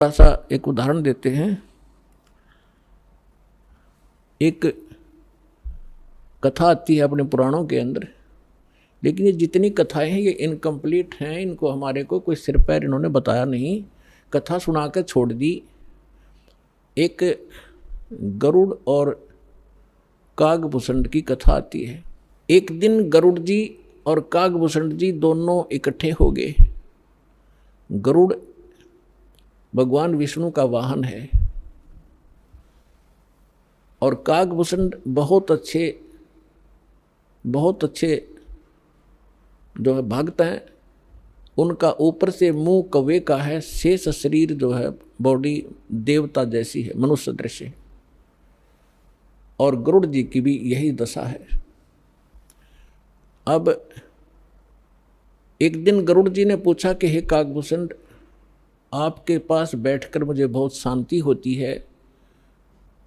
थोड़ा सा एक उदाहरण देते हैं। एक कथा आती है अपने पुराणों के अंदर, लेकिन ये जितनी कथाएं हैं ये इनकम्प्लीट हैं। इनको हमारे को कोई सिर पैर इन्होंने बताया नहीं, कथा सुना कर छोड़ दी। एक गरुड़ और कागभूषण की कथा आती है। एक दिन गरुड़ जी और कागभूषण जी दोनों इकट्ठे हो गए। गरुड़ भगवान विष्णु का वाहन है और कागभूषण बहुत अच्छे जो है भक्त हैं। उनका ऊपर से मुंह कौवे का है, शेष शरीर जो है बॉडी देवता जैसी है, मनुष्य दृश्य है। और गरुड़ जी की भी यही दशा है। अब एक दिन गरुड़ जी ने पूछा कि हे कागभूषण, आपके पास बैठकर मुझे बहुत शांति होती है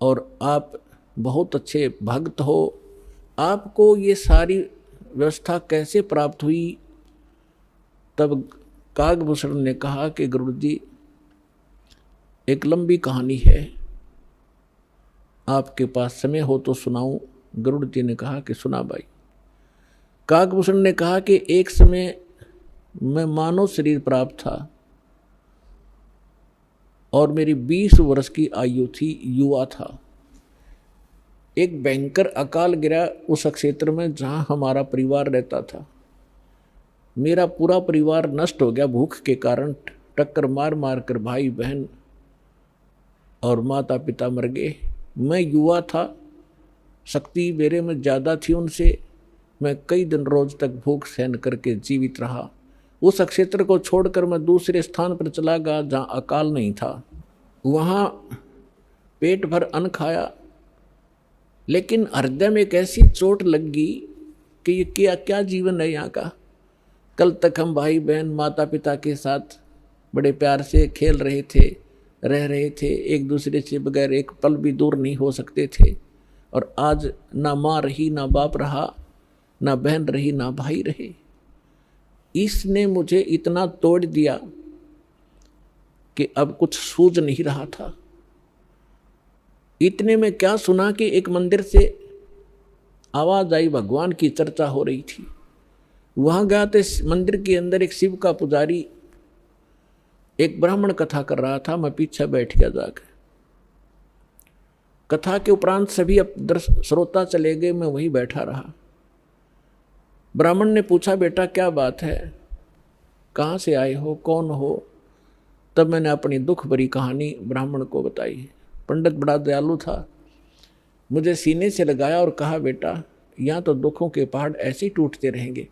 और आप बहुत अच्छे भक्त हो, आपको ये सारी व्यवस्था कैसे प्राप्त हुई? तब कागभूषण ने कहा कि गरुड़ जी, एक लंबी कहानी है, आपके पास समय हो तो सुनाऊं? गरुड़ जी ने कहा कि सुना भाई। कागभूषण ने कहा कि एक समय मैं मानव शरीर प्राप्त था और मेरी 20 वर्ष की आयु थी, युवा था। एक भयंकर अकाल गिरा उस क्षेत्र में जहाँ हमारा परिवार रहता था। मेरा पूरा परिवार नष्ट हो गया भूख के कारण। टक्कर मार मार कर भाई बहन और माता पिता मर गए। मैं युवा था, शक्ति मेरे में ज़्यादा थी उनसे। मैं कई दिन रोज तक भूख सहन करके जीवित रहा। उस क्षेत्र को छोड़कर मैं दूसरे स्थान पर चला गया जहाँ अकाल नहीं था। वहाँ पेट भर अन्न खाया, लेकिन हृदय में एक ऐसी चोट लग गई कि ये क्या जीवन है यहाँ का। कल तक हम भाई बहन माता पिता के साथ बड़े प्यार से खेल रहे थे, रह रहे थे, एक दूसरे से बगैर एक पल भी दूर नहीं हो सकते थे। और आज ना माँ रही, ना बाप रहा, ना बहन रही, ना भाई रहे। इसने मुझे इतना तोड़ दिया कि अब कुछ सूझ नहीं रहा था। इतने में क्या सुना कि एक मंदिर से आवाज आई, भगवान की चर्चा हो रही थी। वहां गया तो मंदिर के अंदर एक शिव का पुजारी एक ब्राह्मण कथा कर रहा था। मैं पीछे बैठ गया जाकर। कथा के उपरांत सभी अब श्रोता चले गए, मैं वहीं बैठा रहा। ब्राह्मण ने पूछा, बेटा क्या बात है, कहाँ से आए हो, कौन हो? तब मैंने अपनी दुख भरी कहानी ब्राह्मण को बताई। पंडित बड़ा दयालु था, मुझे सीने से लगाया और कहा, बेटा यहाँ तो दुखों के पहाड़ ऐसे ही टूटते रहेंगे,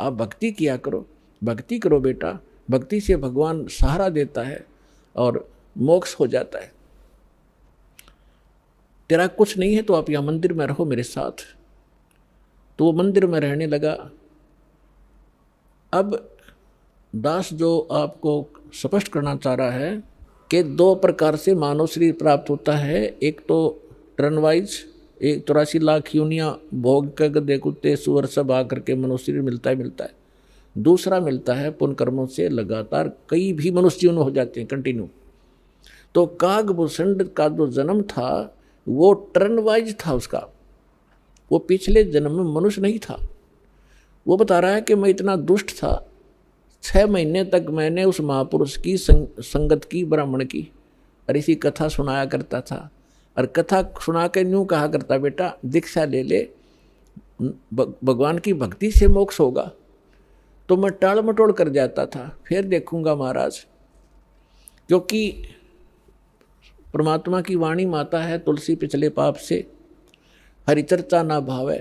आप भक्ति किया करो, भक्ति करो बेटा, भक्ति से भगवान सहारा देता है और मोक्ष हो जाता है। तेरा कुछ नहीं है तो आप यहाँ मंदिर में रहो मेरे साथ। तो वो मंदिर में रहने लगा। अब दास जो आपको स्पष्ट करना चाह रहा है कि 2 प्रकार से मानव शरीर प्राप्त होता है। एक तो टर्न वाइज, 83 लाख यूनियाँ भोग कर गधे कुत्ते सुअर सब आकर के मनुष्य शरीर मिलता है। दूसरा मिलता है पुण्य कर्मों से लगातार कई भी मनुष्य जीवन हो जाते हैं कंटिन्यू। तो कागभूषण का जो जन्म था वो टर्न वाइज था उसका, वो पिछले जन्म में मनुष्य नहीं था। वो बता रहा है कि मैं इतना दुष्ट था, 6 महीने तक मैंने उस महापुरुष की संगत की, ब्राह्मण की, और इसी कथा सुनाया करता था। और कथा सुना के यूँ कहा करता, बेटा दीक्षा ले ले, भगवान की भक्ति से मोक्ष होगा। तो मैं टाल मटोल कर जाता था, फिर देखूंगा महाराज, क्योंकि परमात्मा की वाणी माता है, तुलसी पिछले पाप से हरिचर्चा ना भावे।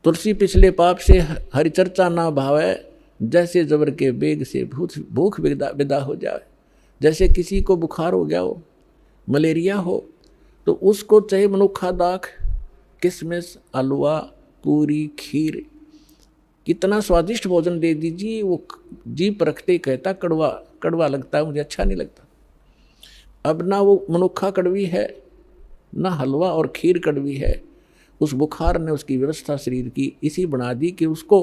तुलसी पिछले पाप से हरिचर्चा ना भावे, जैसे जबर के बेग से भूख विदा हो जाए। जैसे किसी को बुखार हो गया हो, मलेरिया हो, तो उसको चाहे मनुखा दाख, किशमिश, हलवा, पूरी, खीर, कितना स्वादिष्ट भोजन दे दीजिए, वो जीभ रखते कहता कड़वा लगता है, मुझे अच्छा नहीं लगता। अब ना वो मनुखा कड़वी है, ना हलवा और खीर कड़वी है। उस बुखार ने उसकी व्यवस्था शरीर की इसी बना दी कि उसको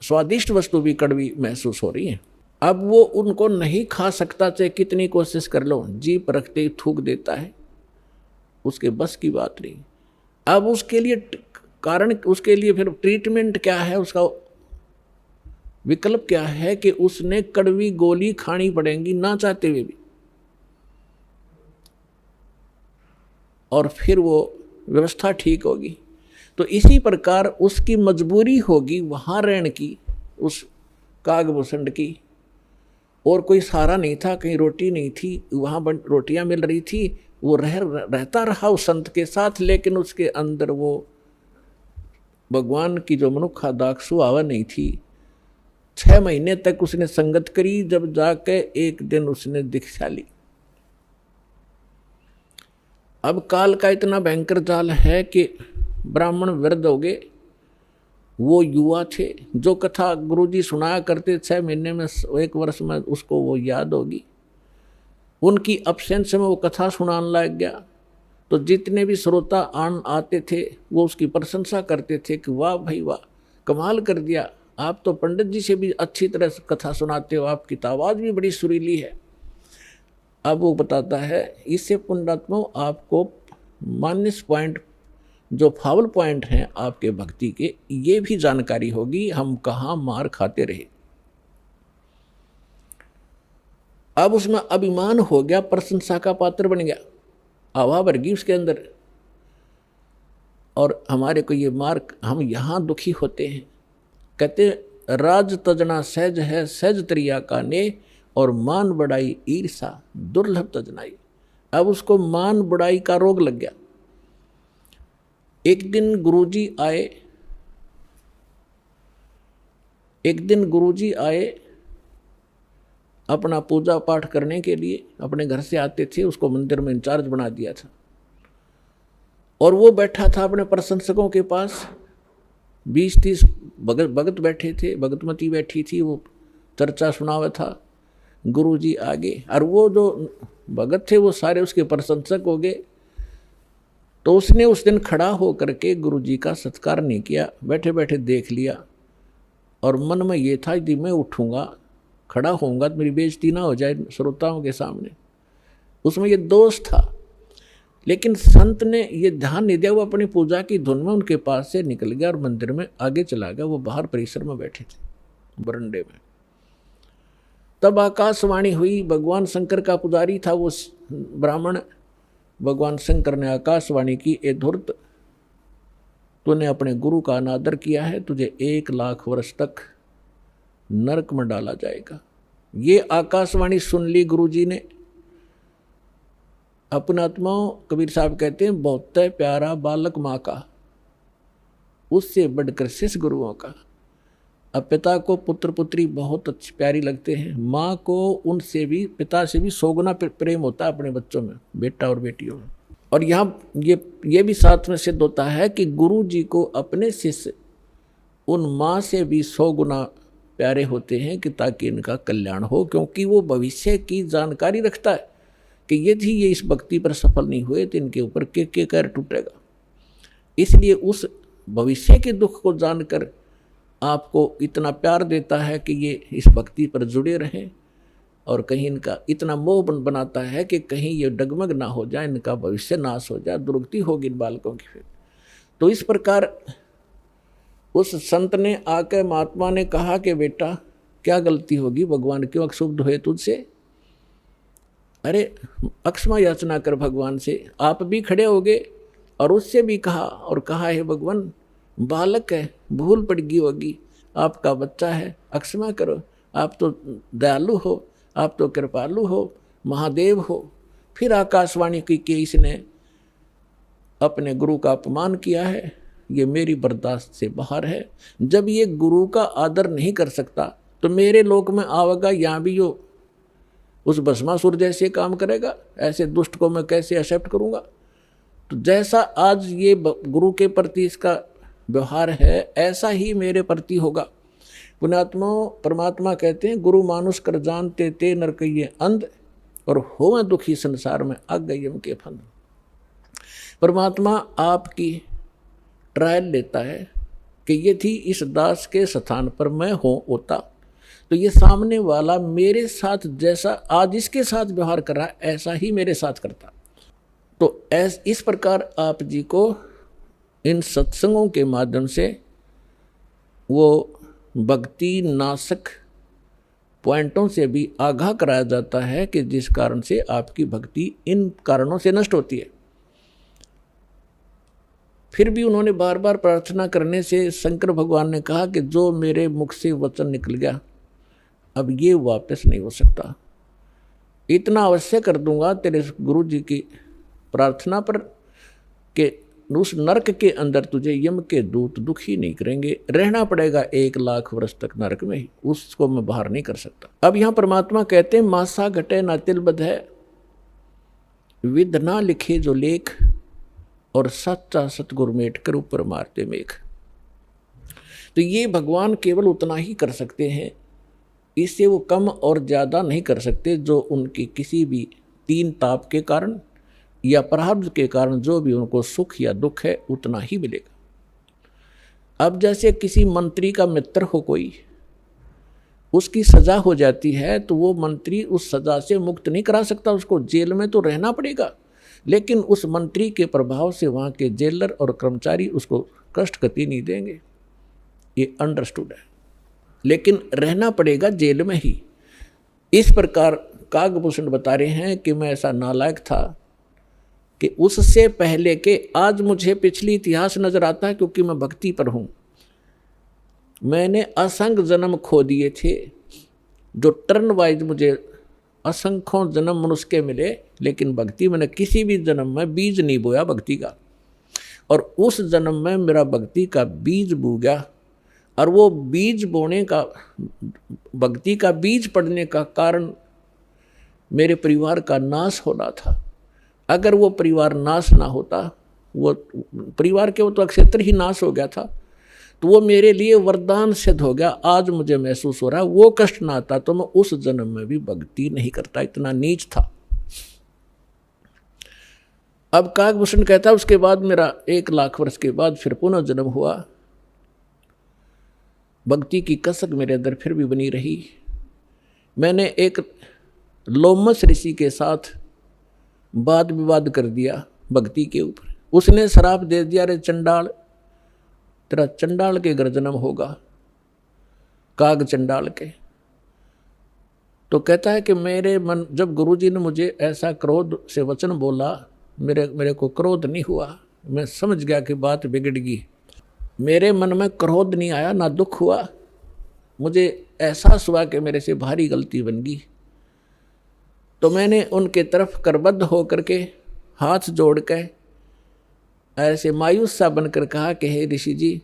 स्वादिष्ट वस्तु भी कड़वी महसूस हो रही है। अब वो उनको नहीं खा सकता, चाहे कितनी कोशिश कर लो, जीप रखते ही थूक देता है, उसके बस की बात नहीं। अब उसके लिए कारण, उसके लिए फिर ट्रीटमेंट क्या है, उसका विकल्प क्या है कि उसने कड़वी गोली खानी पड़ेगी ना चाहते हुए भी, और फिर वो व्यवस्था ठीक होगी। तो इसी प्रकार उसकी मजबूरी होगी वहाँ रहने की, उस कागभूषण की, और कोई सहारा नहीं था, कहीं रोटी नहीं थी, वहाँ रोटियाँ मिल रही थी, वो रहता रहा उस संत के साथ, लेकिन उसके अंदर वो भगवान की जो मनुखा दाक्षु आवा नहीं थी। 6 महीने तक उसने संगत करी, जब जाके एक दिन उसने दीक्षा ली। अब काल का इतना भयंकर जाल है कि ब्राह्मण वृद्ध हो गए, वो युवा थे, जो कथा गुरुजी सुनाया करते 6 महीने में 1 वर्ष में उसको वो याद होगी, उनकी अब्सेंस में वो कथा सुनाने लग गया। तो जितने भी श्रोता आते थे वो उसकी प्रशंसा करते थे कि वाह भाई वाह, कमाल कर दिया, आप तो पंडित जी से भी अच्छी तरह से कथा सुनाते हो, आपकी तो आवाज़ भी बड़ी सुरीली है। अब वो बताता है, इससे पुण्यात्मा आपको माइनस पॉइंट, जो फावल पॉइंट हैं आपके भक्ति के, ये भी जानकारी होगी, हम कहाँ मार खाते रहे। अब उसमें अभिमान हो गया, प्रशंसा का पात्र बन गया, हवा भर गई उसके अंदर, और हमारे को ये मार्क, हम यहाँ दुखी होते हैं। कहते राज तजना सहज है, सहज त्रिया का ने, और मान बढ़ाई ईर्षा दुर्लभ तजनाई। अब उसको मान बढ़ाई का रोग लग गया। एक दिन गुरुजी आए अपना पूजा पाठ करने के लिए, अपने घर से आते थे, उसको मंदिर में इंचार्ज बना दिया था, और वो बैठा था अपने प्रशंसकों के पास, 20-30 भगत बैठे थे, भगतमती बैठी थी, वो चर्चा सुनावा था। गुरुजी आगे, और वो जो भगत थे वो सारे उसके प्रशंसक हो गए। तो उसने उस दिन खड़ा होकर के गुरुजी का सत्कार नहीं किया, बैठे बैठे देख लिया, और मन में ये था कि मैं उठूंगा, खड़ा होऊंगा तो मेरी बेइज्जती ना हो जाए श्रोताओं के सामने, उसमें ये दोष था। लेकिन संत ने ये ध्यान नहीं दिया, वो अपनी पूजा की धुन में उनके पास से निकल गया और मंदिर में आगे चला गया। वो बाहर परिसर में बैठे थे बरंडे में। तब आकाशवाणी हुई, भगवान शंकर का पुजारी था वो ब्राह्मण। भगवान शंकर ने आकाशवाणी की, ए धूर्त, तूने अपने गुरु का अनादर किया है, तुझे 1 लाख वर्ष तक नरक में डाला जाएगा। ये आकाशवाणी सुन ली गुरुजी ने। अपना आत्माओं, कबीर साहब कहते हैं, बहुत प्यारा बालक माँ का, उससे बढ़कर शिष्य गुरुओं का। अब पिता को पुत्र पुत्री बहुत अच्छी प्यारी लगते हैं, माँ को उनसे भी, पिता से भी 100 गुना प्रेम होता है अपने बच्चों में, बेटा और बेटियों में। और यहाँ ये भी साथ में सिद्ध होता है कि गुरु जी को अपने शिष्य उन माँ से भी 100 गुना प्यारे होते हैं, कि ताकि इनका कल्याण हो, क्योंकि वो भविष्य की जानकारी रखता है कि यदि ये इस भक्ति पर सफल नहीं हुए तो इनके ऊपर के कहर टूटेगा। इसलिए उस भविष्य के दुख को जानकर आपको इतना प्यार देता है कि ये इस भक्ति पर जुड़े रहें, और कहीं इनका इतना मोह बनाता है कि कहीं ये डगमग ना हो जाए, इनका भविष्य नाश हो जाए, दुर्गति होगी इन बालकों की। फिर तो इस प्रकार उस संत ने आकर महात्मा ने कहा कि बेटा क्या गलती होगी, भगवान क्यों अक्षुब्ध हुए तुझसे? अरे अक्षमा याचना कर भगवान से। आप भी खड़े हो गए और उससे भी कहा, और कहा है भगवान बालक है, भूल पड़ गई होगी, आपका बच्चा है, अक्षमा करो, आप तो दयालु हो, आप तो कृपालु हो, महादेव हो। फिर आकाशवाणी की कि इसने अपने गुरु का अपमान किया है, ये मेरी बर्दाश्त से बाहर है। जब ये गुरु का आदर नहीं कर सकता तो मेरे लोक में आवेगा, यहाँ भी यो उस भस्मासुर जैसे काम करेगा, ऐसे दुष्ट को मैं कैसे एक्सेप्ट करूँगा? तो जैसा आज ये गुरु के प्रति इसका व्यवहार है, ऐसा ही मेरे प्रति होगा। पुण्यात्मा परमात्मा कहते हैं, गुरु मानुष कर जानते ते नरकइये अंध, और होवें दुखी संसार में अगयम के फंद। परमात्मा आपकी ट्रायल लेता है कि यदि इस दास के स्थान पर मैं होता तो ये सामने वाला मेरे साथ जैसा आज इसके साथ व्यवहार कर रहा है ऐसा ही मेरे साथ करता। तो इस प्रकार आप जी को इन सत्संगों के माध्यम से वो भक्ति नाशक पॉइंटों से भी आगाह कराया जाता है कि जिस कारण से आपकी भक्ति इन कारणों से नष्ट होती है। फिर भी उन्होंने बार बार प्रार्थना करने से शंकर भगवान ने कहा कि जो मेरे मुख से वचन निकल गया अब ये वापस नहीं हो सकता, इतना अवश्य कर दूंगा तेरे गुरु जी की प्रार्थना पर कि उस नरक के अंदर तुझे यम के दूत दुखी नहीं करेंगे, रहना पड़ेगा 1 लाख वर्ष तक नरक में ही, उसको मैं बाहर नहीं कर सकता। अब यहाँ परमात्मा कहते हैं मासा घटे ना तिल बध है, विध ना लिखे जो लेख, और सच्चा सतगुरु मेट कर ऊपर मारते मेघ। तो ये भगवान केवल उतना ही कर सकते हैं, इससे वो कम और ज़्यादा नहीं कर सकते, जो उनकी किसी भी 3 ताप के कारण या प्रारब्ध के कारण जो भी उनको सुख या दुख है उतना ही मिलेगा। अब जैसे किसी मंत्री का मित्र हो कोई, उसकी सज़ा हो जाती है तो वो मंत्री उस सज़ा से मुक्त नहीं करा सकता, उसको जेल में तो रहना पड़ेगा, लेकिन उस मंत्री के प्रभाव से वहाँ के जेलर और कर्मचारी उसको कष्ट कति नहीं देंगे, ये अंडरस्टूड है, लेकिन रहना पड़ेगा जेल में ही। इस प्रकार कागभूषण बता रहे हैं कि मैं ऐसा नालायक था कि उससे पहले के आज मुझे पिछली इतिहास नजर आता है, क्योंकि मैं भक्ति पर हूँ। मैंने असंख्य जन्म खो दिए थे, जो टर्न वाइज मुझे असंख्यों जन्म मनुष्य के मिले, लेकिन भक्ति मैंने किसी भी जन्म में बीज नहीं बोया भक्ति का, और उस जन्म में मेरा भक्ति का बीज बो गया। और वो बीज बोने का, भक्ति का बीज पड़ने का कारण मेरे परिवार का नाश होना था। अगर वो परिवार नाश ना होता, वो परिवार के वो तो क्षेत्र ही नाश हो गया था, तो वो मेरे लिए वरदान सिद्ध हो गया। आज मुझे महसूस हो रहा है वो कष्ट ना आता तो मैं उस जन्म में भी भक्ति नहीं करता, इतना नीच था। अब कागभूषण कहता है उसके बाद मेरा 1 लाख वर्ष के बाद फिर पुनः जन्म हुआ, भक्ति की कसक मेरे अंदर फिर भी बनी रही। मैंने एक लोमस ऋषि के साथ वाद विवाद कर दिया भक्ति के ऊपर। उसने श्राप दे दिया, रे चंडाल, तेरा चंडाल के घर जन्म होगा, काग चंडाल के। तो कहता है कि मेरे मन, जब गुरुजी ने मुझे ऐसा क्रोध से वचन बोला, मेरे को क्रोध नहीं हुआ, मैं समझ गया कि बात बिगड़ गई। मेरे मन में क्रोध नहीं आया, ना दुख हुआ, मुझे एहसास हुआ कि मेरे से भारी गलती बन गई। तो मैंने उनके तरफ करबद्ध होकर के हाथ जोड़ के ऐसे मायूस सा बनकर कहा कि हे ऋषि जी,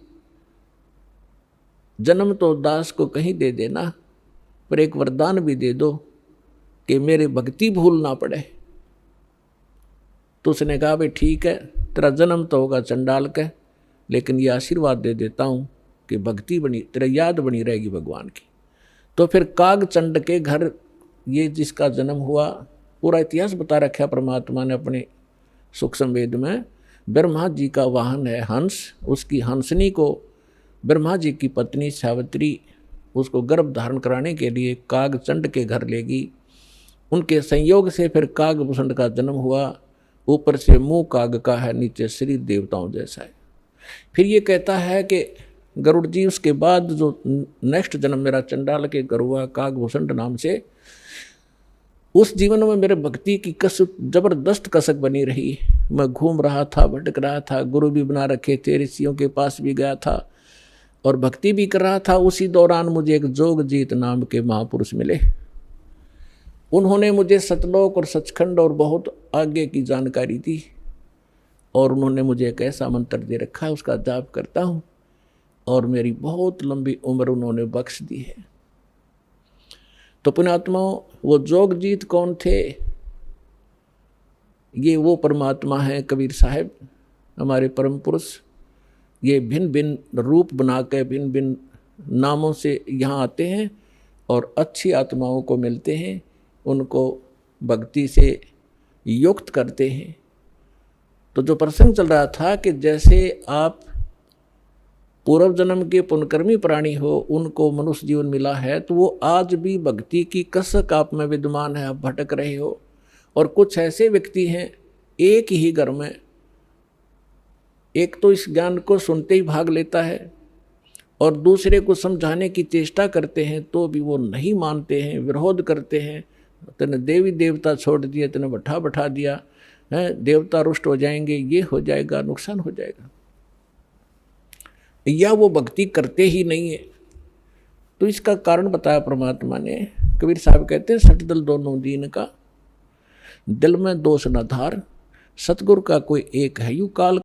जन्म तो दास को कहीं दे देना, पर एक वरदान भी दे दो कि मेरे भक्ति भूल ना पड़े। तो उसने कहा भाई ठीक है, तेरा जन्म तो होगा चंडाल का, लेकिन ये आशीर्वाद दे देता हूँ कि भक्ति बनी, तेरा याद बनी रहेगी भगवान की। तो फिर कागचंड के घर ये जिसका जन्म हुआ, पूरा इतिहास बता रखा परमात्मा ने अपने सूक्ष्म वेद में। ब्रह्मा जी का वाहन है हंस, उसकी हंसनी को ब्रह्मा जी की पत्नी सावित्री उसको गर्भ धारण कराने के लिए कागचंड के घर ले गई। उनके संयोग से फिर कागभूषण का जन्म हुआ। ऊपर से मुंह काग का है, नीचे शरीर देवताओं जैसा है। फिर ये कहता है कि गरुड़ जी उसके बाद जो नेक्स्ट जन्म मेरा चंडाल के घर हुआ कागभूषण नाम से, उस जीवन में मेरे भक्ति की कसक, जबरदस्त कसक बनी रही। मैं घूम रहा था, भटक रहा था, गुरु भी बना रखे थे, ऋषियों के पास भी गया था और भक्ति भी कर रहा था। उसी दौरान मुझे एक जोगजीत नाम के महापुरुष मिले। उन्होंने मुझे सतलोक और सचखंड और बहुत आगे की जानकारी दी, और उन्होंने मुझे एक ऐसा मंत्र दे रखा है, उसका जाप करता हूँ और मेरी बहुत लंबी उम्र उन्होंने बख्श दी है। तो पुण्यात्माओं, वो जोगजीत कौन थे? ये वो परमात्मा है कबीर साहब, हमारे परम पुरुष। ये भिन्न भिन्न रूप बना के भिन्न भिन्न नामों से यहाँ आते हैं और अच्छी आत्माओं को मिलते हैं, उनको भक्ति से युक्त करते हैं। तो जो प्रसंग चल रहा था कि जैसे आप पूर्व जन्म के पुण्यकर्मी प्राणी हो, उनको मनुष्य जीवन मिला है, तो वो आज भी भक्ति की कसक आप में विद्यमान है, आप भटक रहे हो। और कुछ ऐसे व्यक्ति हैं एक ही घर में, एक तो इस ज्ञान को सुनते ही भाग लेता है और दूसरे को समझाने की चेष्टा करते हैं तो भी वो नहीं मानते हैं, विरोध करते हैं। तने देवी देवता छोड़ दिए, तने बैठा दिया है, देवता रुष्ट हो जाएंगे, ये हो जाएगा, नुकसान हो जाएगा, या वो भक्ति करते ही नहीं है। तो इसका कारण बताया परमात्मा ने। कबीर साहब कहते हैं, सठ दल दोनों दीन का, दिल में दोष न धार, सतगुरु का कोई एक है। यू काल